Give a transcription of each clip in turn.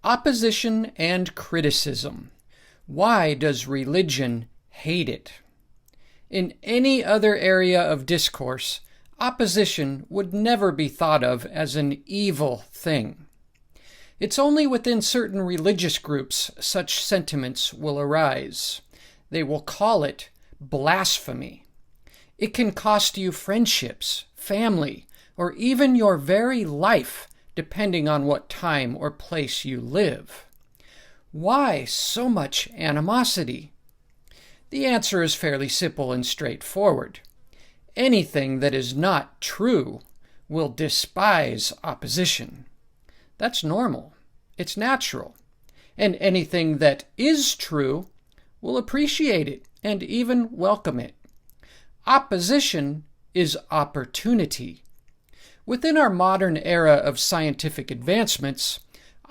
Opposition and criticism. Why does religion hate it? In any other area of discourse, opposition would never be thought of as an evil thing. It's only within certain religious groups such sentiments will arise. They will call it blasphemy. It can cost you friendships, family, or even your very life, depending on what time or place you live. Why so much animosity? The answer is fairly simple and straightforward. Anything that is not true will despise opposition. That's normal. It's natural. And anything that is true will appreciate it and even welcome it. Opposition is opportunity. Within our modern era of scientific advancements,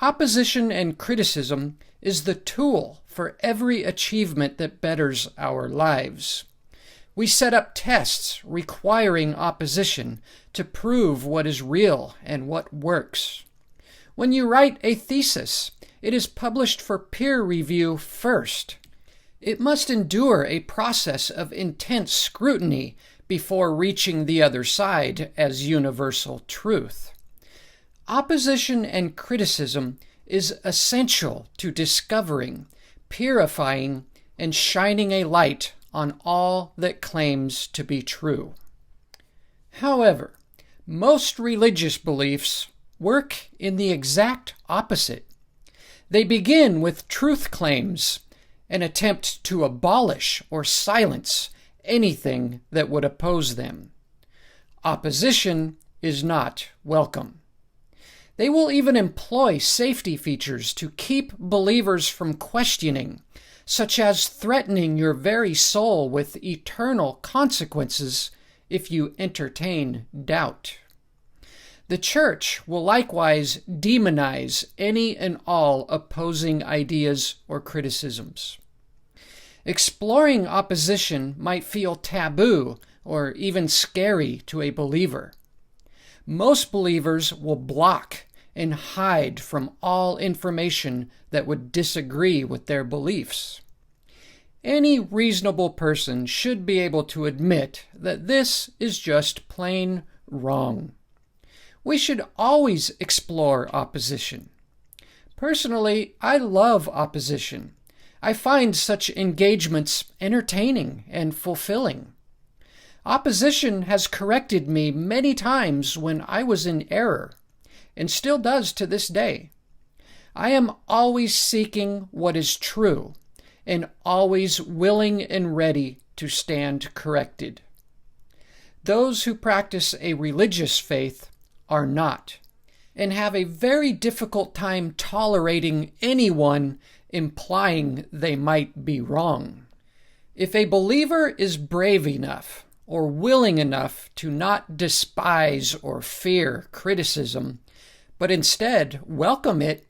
opposition and criticism is the tool for every achievement that betters our lives. We set up tests requiring opposition to prove what is real and what works. When you write a thesis, it is published for peer review first. It must endure a process of intense scrutiny before reaching the other side as universal truth. Opposition and criticism is essential to discovering, purifying, and shining a light on all that claims to be true. However, most religious beliefs work in the exact opposite. They begin with truth claims and attempt to abolish or silence anything that would oppose them. Opposition is not welcome. They will even employ safety features to keep believers from questioning, such as threatening your very soul with eternal consequences if you entertain doubt. The church will likewise demonize any and all opposing ideas or criticisms. Exploring opposition might feel taboo or even scary to a believer. Most believers will block and hide from all information that would disagree with their beliefs. Any reasonable person should be able to admit that this is just plain wrong. We should always explore opposition. Personally, I love opposition. I find such engagements entertaining and fulfilling. Opposition has corrected me many times when I was in error, and still does to this day. I am always seeking what is true, and always willing and ready to stand corrected. Those who practice a religious faith are not, and have a very difficult time tolerating anyone implying they might be wrong. If a believer is brave enough or willing enough to not despise or fear criticism, but instead welcome it,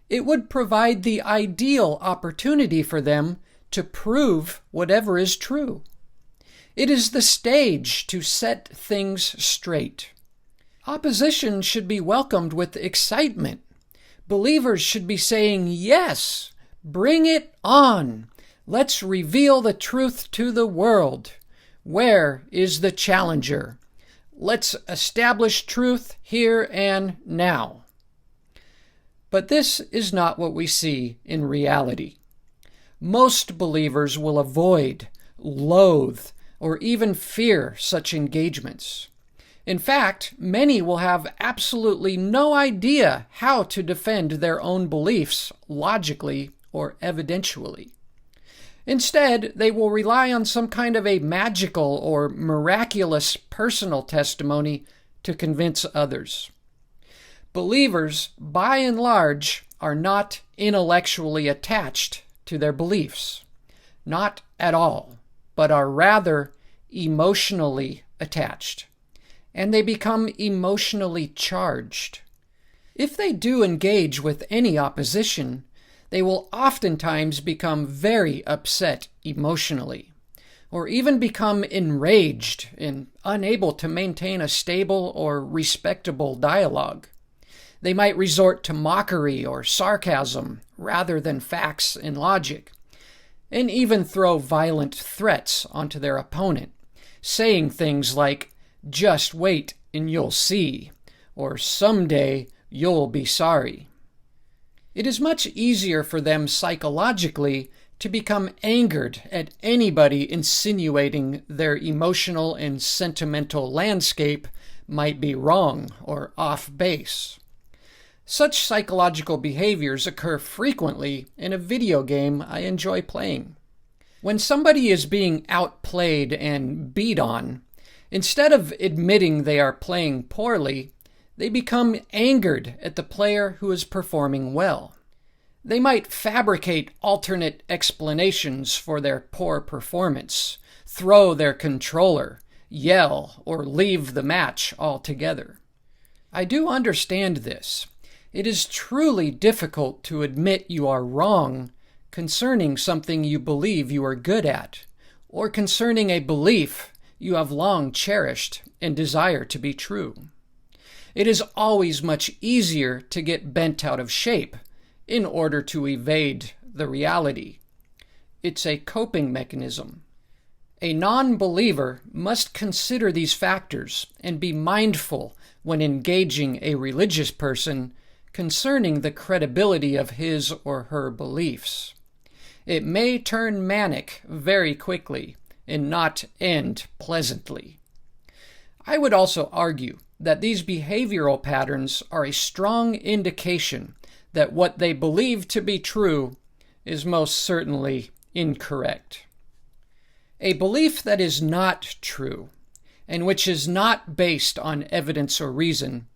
it would provide the ideal opportunity for them to prove whatever is true. It is the stage to set things straight. Opposition should be welcomed with excitement. Believers should be saying, "Yes, bring it on. Let's reveal the truth to the world. Where is the challenger? Let's establish truth here and now." But this is not what we see in reality. Most believers will avoid, loathe, or even fear such engagements. In fact, many will have absolutely no idea how to defend their own beliefs logically or evidentially. Instead, they will rely on some kind of a magical or miraculous personal testimony to convince others. Believers, by and large, are not intellectually attached to their beliefs. Not at all, but are rather emotionally attached. And they become emotionally charged. If they do engage with any opposition, they will oftentimes become very upset emotionally, or even become enraged and unable to maintain a stable or respectable dialogue. They might resort to mockery or sarcasm rather than facts and logic, and even throw violent threats onto their opponent, saying things like, "Just wait and you'll see," or "Someday you'll be sorry." It is much easier for them psychologically to become angered at anybody insinuating their emotional and sentimental landscape might be wrong or off base. Such psychological behaviors occur frequently in a video game I enjoy playing. When somebody is being outplayed and beat on, instead of admitting they are playing poorly, they become angered at the player who is performing well. They might fabricate alternate explanations for their poor performance, throw their controller, yell, or leave the match altogether. I do understand this. It is truly difficult to admit you are wrong concerning something you believe you are good at, or concerning a belief you have long cherished and desire to be true. It is always much easier to get bent out of shape in order to evade the reality. It's a coping mechanism. A non-believer must consider these factors and be mindful when engaging a religious person concerning the credibility of his or her beliefs. It may turn manic very quickly and not end pleasantly. I would also argue that these behavioral patterns are a strong indication that what they believe to be true is most certainly incorrect. A belief that is not true, and which is not based on evidence or reason,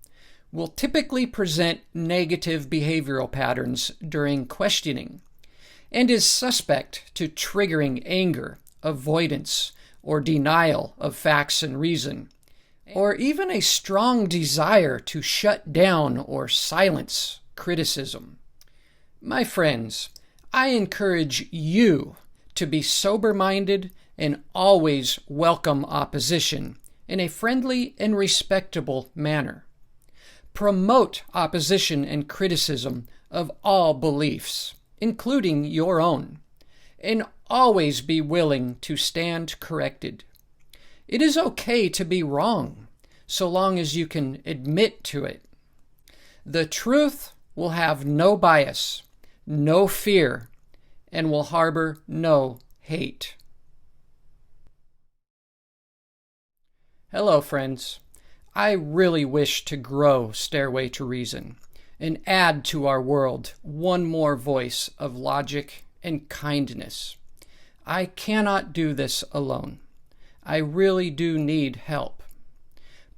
will typically present negative behavioral patterns during questioning, and is suspect to triggering anger, avoidance, or denial of facts and reason, or even a strong desire to shut down or silence criticism. My friends, I encourage you to be sober-minded and always welcome opposition in a friendly and respectable manner. Promote opposition and criticism of all beliefs, including your own, and always be willing to stand corrected. It is okay to be wrong, so long as you can admit to it. The truth will have no bias, no fear, and will harbor no hate. Hello, friends. I really wish to grow Stairway to Reason and add to our world one more voice of logic and kindness. I cannot do this alone. I really do need help.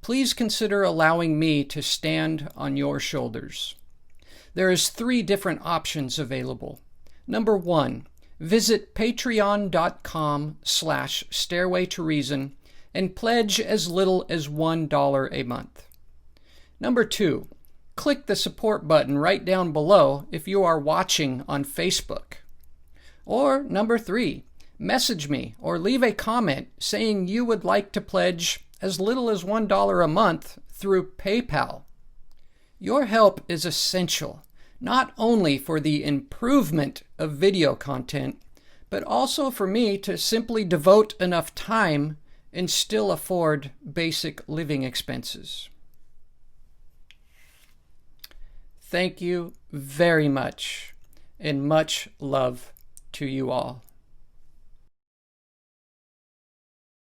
Please consider allowing me to stand on your shoulders. There is 3 different options available. Number 1, visit patreon.com/Stairway to Reason and pledge as little as $1 a month. Number 2, click the support button right down below if you are watching on Facebook. Or number 3, message me or leave a comment saying you would like to pledge as little as $1 a month through PayPal. Your help is essential, not only for the improvement of video content, but also for me to simply devote enough time and still afford basic living expenses. Thank you very much, and much love to you all.